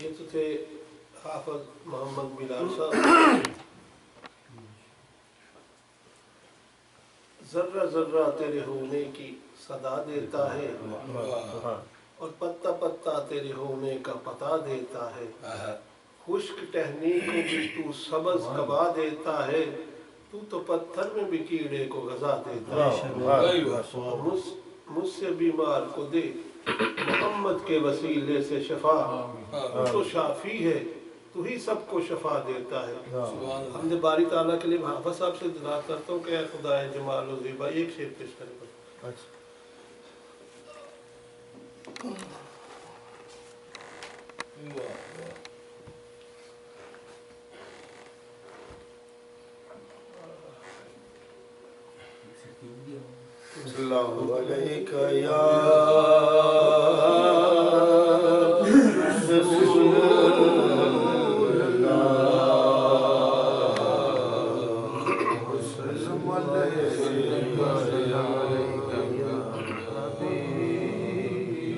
یہ تو تھے حافظ محمد بلال صاحب. ذرہ ذرہ تیرے ہونے کی صدا دیتا ہے اور پتا پتا تیرے ہونے کا پتہ دیتا ہے. خشک ٹہنی کو بھی تو سبز کبا دیتا ہے. تو تو پتھر میں بھی کیڑے کو غذا دیتا ہے. مجھ سے بیمار کو دے محمد کے وسیلے سے شفا. تو تو شافی ہے, تو ہی سب کو شفا دیتا ہے. حمد باری تعالیٰ کے لیے حافظ صاحب سے دعا کرتا ہوں کہ اے خدا جمال و زیبا ایک شعر پیش کرے. اللہ علیکہ یا رسول اللہ وسلم علیکہ یا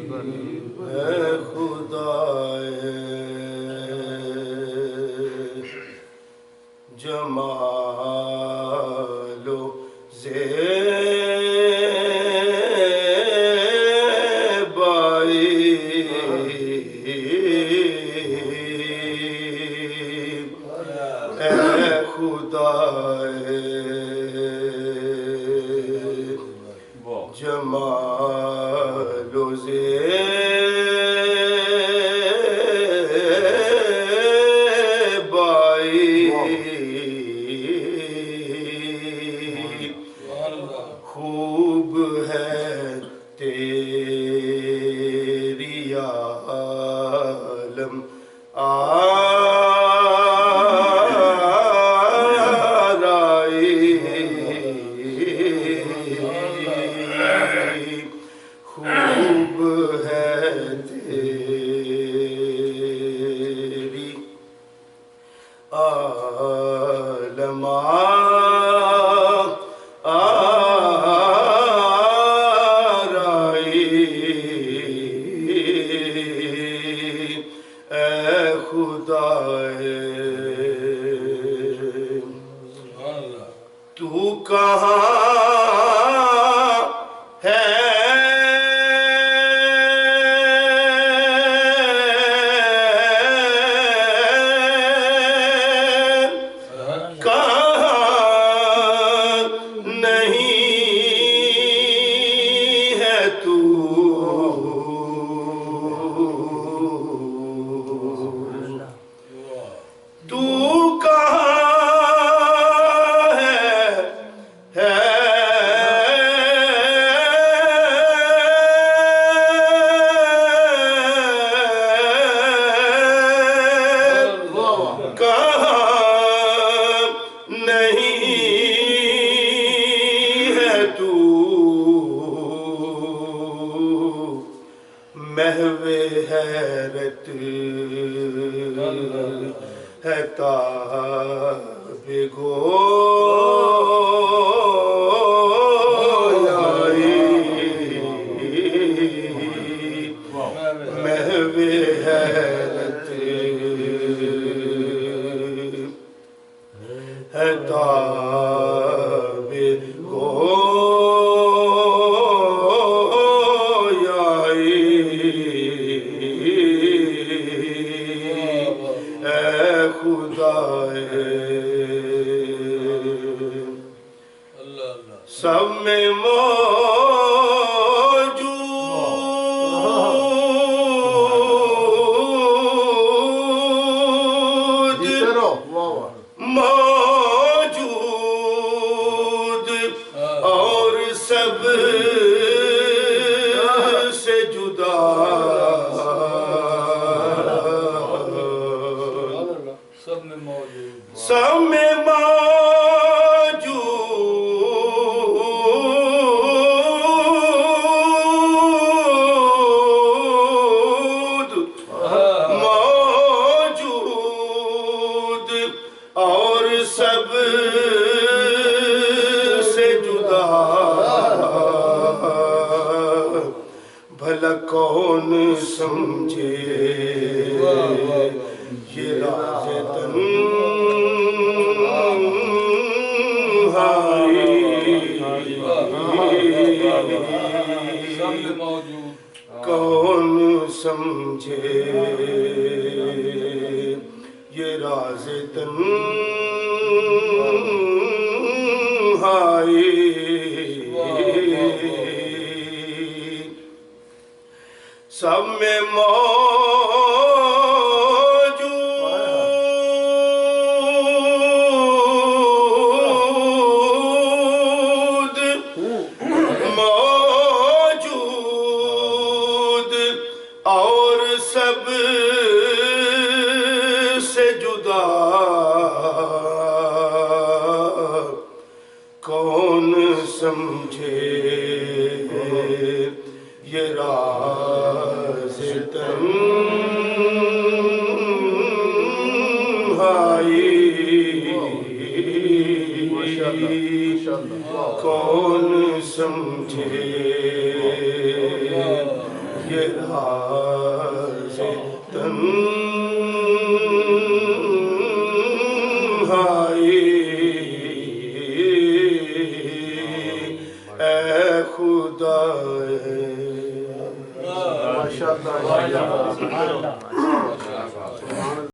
حبیب اے خدائے جمال و جمال و زیبائی خوب ہے تیری عالم خوب ہے تیری عالم آرائی. اے خدائے تو کہاں ہے محو حیرت ہے تاب گویائی. محو حیرت ہے تاب سب میں موجود اور سب سے جدا سب میں اور سب سے جدا بھلا کون کون سمجھے یہ راز تنہائی کون سمجھے یہ راز تنہائی سب میں موجود اور سب سے جدا کون سمجھے یہ راز تنہائی کون سمجھے یہ راز تنہائی اے خدا